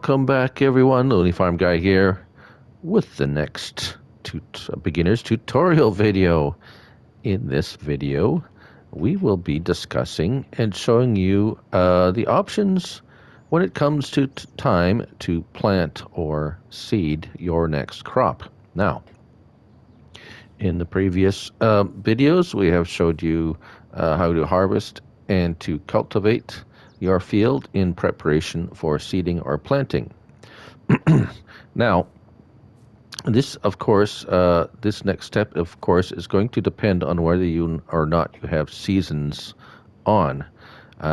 Welcome back, everyone. Lonely Farm Guy here with the next beginner's tutorial video. In this video, we will be discussing and showing you the options when it comes to time to plant or seed your next crop. Now, in the previous videos, we have showed you how to harvest and to cultivate your field in preparation for seeding or planting. Now, this, of course, this next step, of course, is going to depend on whether you or not you have seasons on.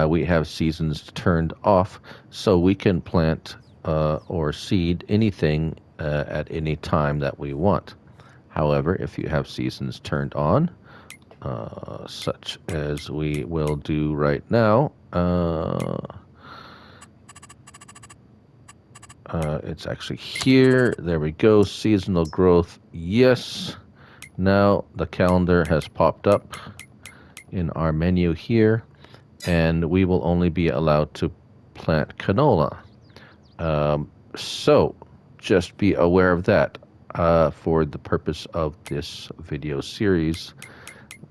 We have seasons turned off, so we can plant or seed anything at any time that we want. However, if you have seasons turned on, such as we will do right now, it's actually here. There we go. Seasonal growth. Yes. Now the calendar has popped up in our menu here, and we will only be allowed to plant canola. So just be aware of that. For the purpose of this video series,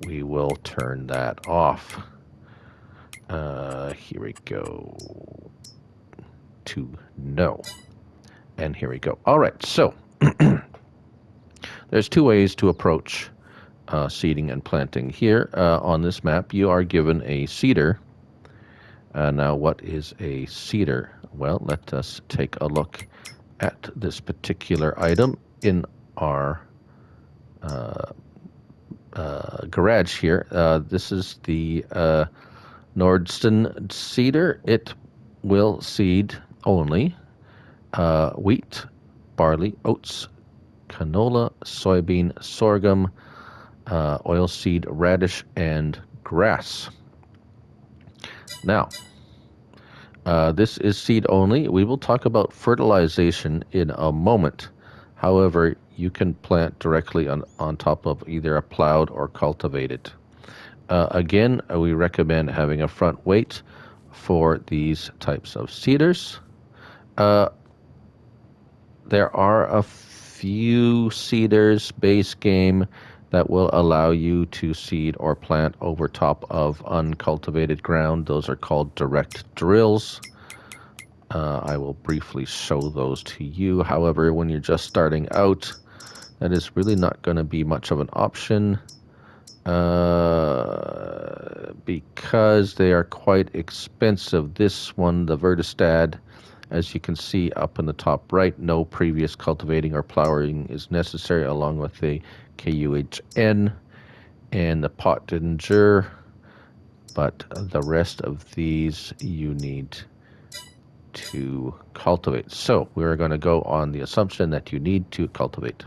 we will turn that off. Here we go. To no. And here we go. All right, so there's two ways to approach seeding and planting. Here on this map, you are given a seeder. Now, what is a seeder? Well, let us take a look at this particular item in our garage here. This is the Nordson seeder. It will seed only wheat, barley, oats, canola, soybean, sorghum, oilseed, radish, and grass. Now, this is seed only. We will talk about fertilization in a moment. However, you can plant directly on top of either a plowed or cultivated. Again, we recommend having a front weight for these types of seeders. There are a few seeders base game that will allow you to seed or plant over top of uncultivated ground. Those are called direct drills. I will briefly show those to you. However, when you're just starting out, that is really not going to be much of an option because they are quite expensive. This one, the Vertistad, as you can see up in the top right, no previous cultivating or plowing is necessary, along with the KUHN and the Pottinger, but the rest of these you need to cultivate. So we're going to go on the assumption that you need to cultivate.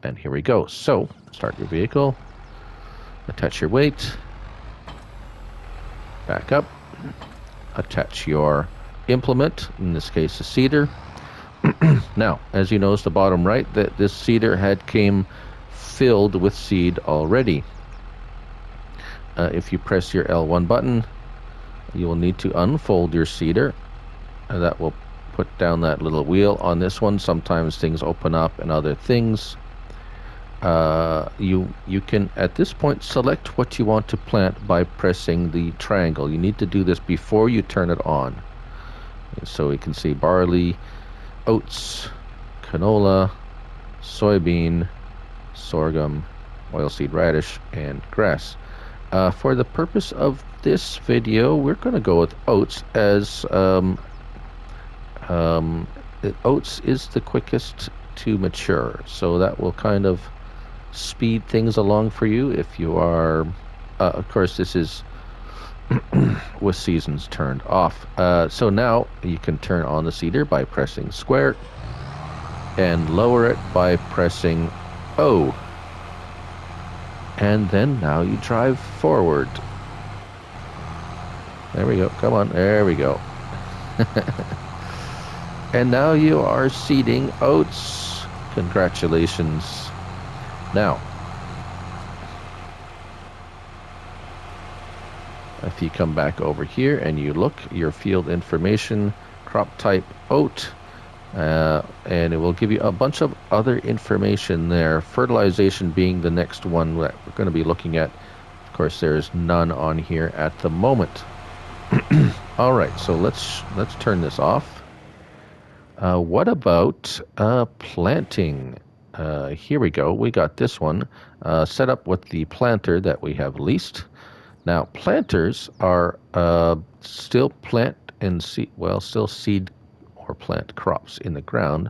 And here we go. So start your vehicle, attach your weight, back up, attach your implement, in this case a seeder. Now, as you notice the bottom right, that this seeder came filled with seed already. If you press your L1 button, you will need to unfold your seeder, and that will put down that little wheel. On this one, sometimes things open up and other things. You can at this point select what you want to plant by pressing the triangle. You need to do this before you turn it on. So we can see barley, oats, canola, soybean, sorghum, oilseed radish, and grass. For the purpose of this video, we're going to go with oats, as oats is the quickest to mature. So that will kind of speed things along for you if you are, of course, this is with seasons turned off. So now you can turn on the seeder by pressing square and lower it by pressing O. And then now you drive forward. There we go. Come on. There we go. And now you are seeding oats. Congratulations. Now, if you come back over here and you look, your field information, crop type oat, and it will give you a bunch of other information there. Fertilization being the next one that we're going to be looking at. Of course, there is none on here at the moment. All right, so let's turn this off. What about planting? Here we go. We got this one set up with the planter that we have leased. Now, planters are still plant and seed, well, still seed or plant crops in the ground,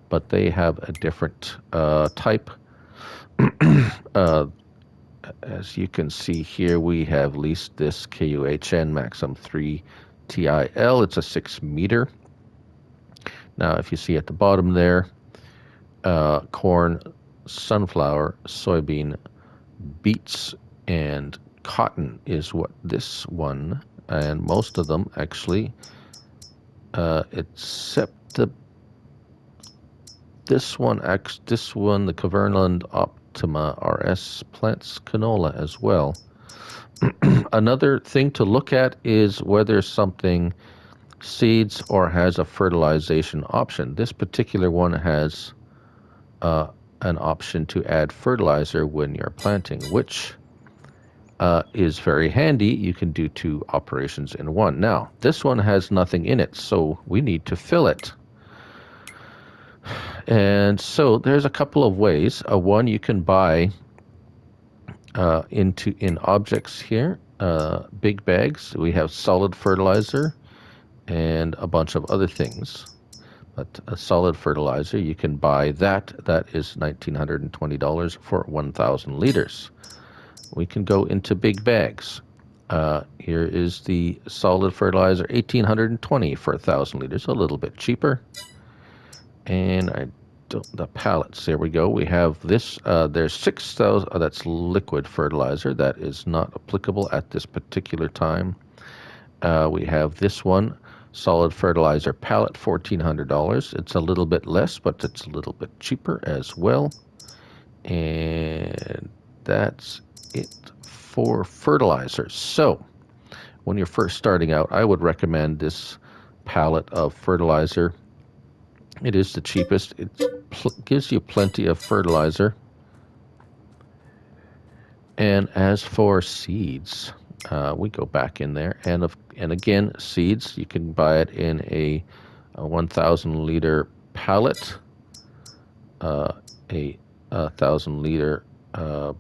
but they have a different type. As you can see here, we have leased this KUHN Maxim 3 TIL. It's a 6 meter. Now, if you see at the bottom there, corn, sunflower, soybean, beets, and cotton is what this one, and most of them actually, except this one, the Caverneland Optima RS plants canola as well. Another thing to look at is whether something seeds or has a fertilization option. This particular one has an option to add fertilizer when you're planting, which is very handy. You can do 2 operations in one. Now, this one has nothing in it, so we need to fill it. And so there's a couple of ways. One, you can buy in objects here, big bags. We have solid fertilizer and a bunch of other things. But a solid fertilizer, you can buy that. That is $1,920 for 1,000 liters. We can go into big bags. Here is the solid fertilizer, $1,820 for 1,000 liters, a little bit cheaper. And the pallets, there we go. We have this, there's 6,000, that's liquid fertilizer. That is not applicable at this particular time. We have this one, solid fertilizer pallet, $1,400. It's a little bit less, but it's a little bit cheaper as well. And that's it for fertilizers. So when you're first starting out, I would recommend this pallet of fertilizer. It is the cheapest. It gives you plenty of fertilizer. And as for seeds, we go back in there, and again, seeds, you can buy it in a 1,000 liter pallet, a 1,000 liter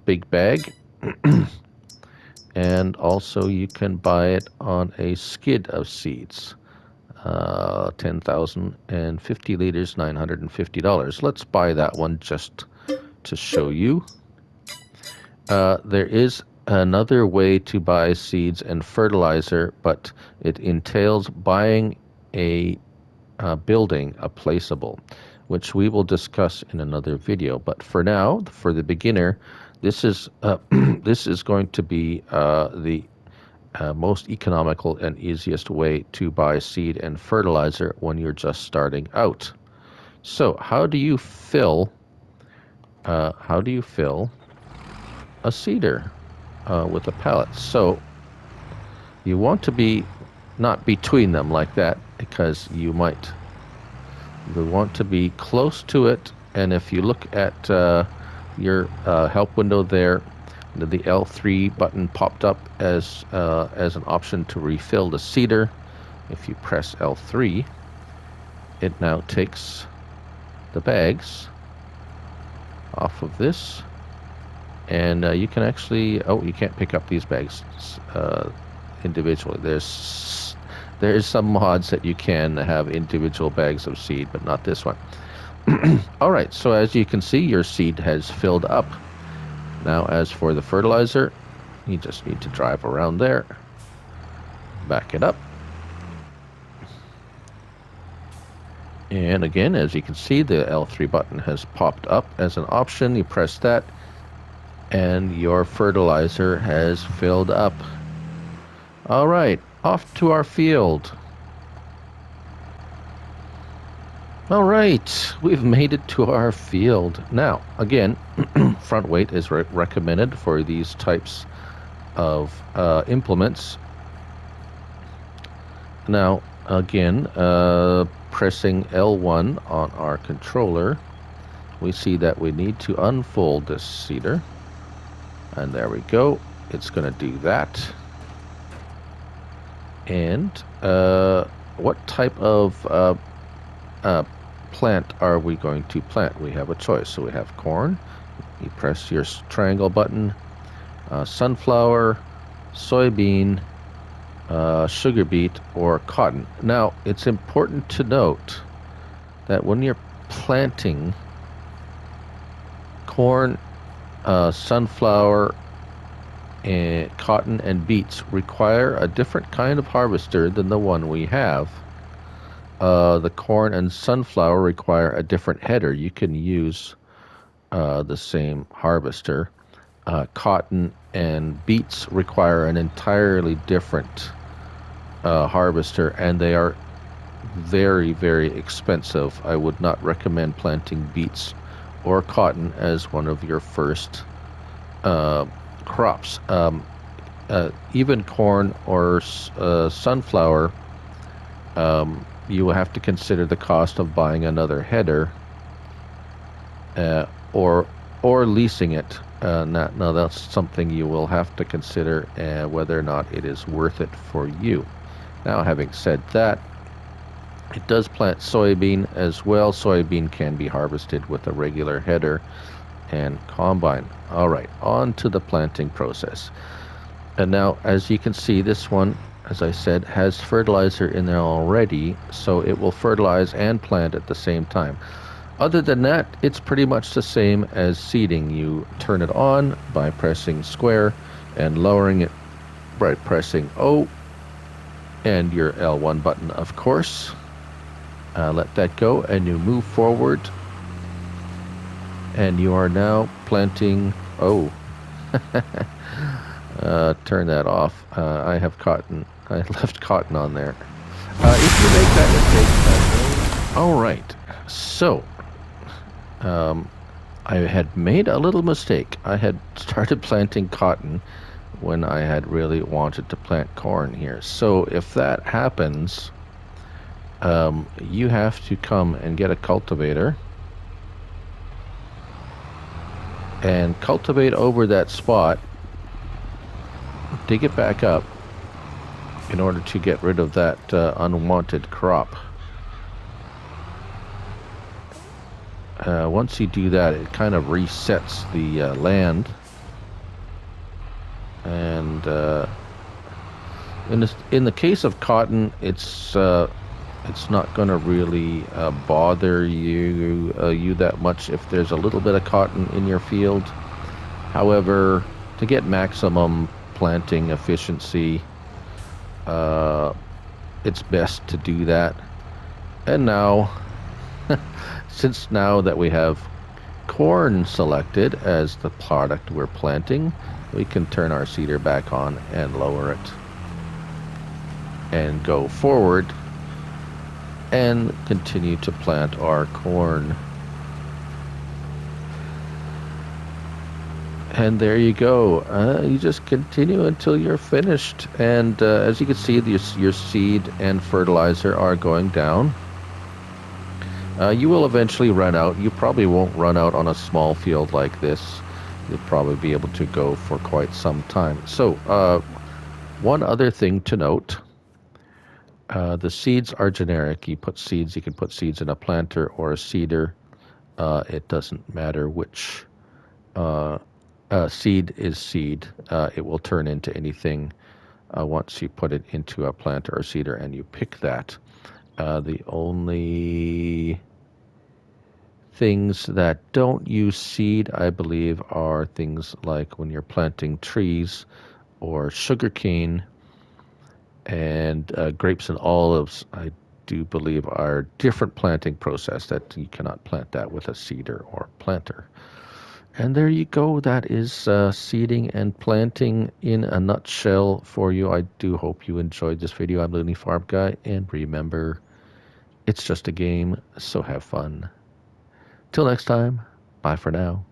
big bag, and also you can buy it on a skid of seeds. 10,050 liters, $950. Let's buy that one just to show you. There is another way to buy seeds and fertilizer, but it entails buying a building, a placeable, which we will discuss in another video. But for now, for the beginner, this is this is going to be the most economical and easiest way to buy seed and fertilizer when you're just starting out. So how do you fill a seeder with a pallet? So you want to be not between them like that, because you want to be close to it. And if you look at your help window there, the L3 button popped up as an option to refill the seeder. If you press L3, it now takes the bags off of this, and you can actually, you can't pick up these bags individually. There's some mods that you can have individual bags of seed, but not this one. All right, so as you can see, your seed has filled up. Now, as for the fertilizer, you just need to drive around there, back it up. And again, as you can see, the L3 button has popped up as an option. You press that, and your fertilizer has filled up. All right, off to our field. All right, we've made it to our field. Now, again, front weight is recommended for these types of implements. Now, Again, pressing L1 on our controller, we see that we need to unfold this seeder. And there we go. It's going to do that. And what type of plant are we going to plant? We have a choice. So we have corn. You press your triangle button. Sunflower, soybean, sugar beet, or cotton. Now, it's important to note that when you're planting corn, sunflower, and cotton and beets require a different kind of harvester than the one we have. The corn and sunflower require a different header. You can use the same harvester. Cotton and beets require an entirely different harvester, and they are very, very expensive. I would not recommend planting beets or cotton as one of your first crops. Even corn or sunflower, you will have to consider the cost of buying another header or leasing it. Now that's something you will have to consider whether or not it is worth it for you. Now, having said that, it does plant soybean as well. Soybean can be harvested with a regular header and combine. All right, on to the planting process. And now, as you can see, this one, as I said, has fertilizer in there already, so it will fertilize and plant at the same time. Other than that, it's pretty much the same as seeding. You turn it on by pressing square and lowering it by pressing O and your L1 button, of course. Let that go and you move forward, and you are now planting. Oh, turn that off. I left cotton on there. If you make that mistake, all right. So, I had made a little mistake. I had started planting cotton when I had really wanted to plant corn here. So if that happens, you have to come and get a cultivator and cultivate over that spot, dig it back up in order to get rid of that unwanted crop. Once you do that, it kind of resets the land, and in the case of cotton, it's not going to really bother you that much if there's a little bit of cotton in your field. However, to get maximum planting efficiency, it's best to do that. And now, since now that we have corn selected as the product we're planting, we can turn our seeder back on and lower it and go forward and continue to plant our corn. And there you go. You just continue until you're finished. And as you can see, your seed and fertilizer are going down. You will eventually run out. You probably won't run out on a small field like this. You'll probably be able to go for quite some time. So, one other thing to note. The seeds are generic. You can put seeds in a planter or a seeder. It doesn't matter which seed is seed. It will turn into anything once you put it into a planter or seeder and you pick that. The only things that don't use seed, I believe, are things like when you're planting trees or sugarcane, and grapes and olives, I do believe, are different planting process that you cannot plant that with a seeder or planter. And there you go. That is seeding and planting in a nutshell for you. I do hope you enjoyed this video. I'm Looney Farm Guy, and remember, it's just a game, so have fun. Till next time, bye for now.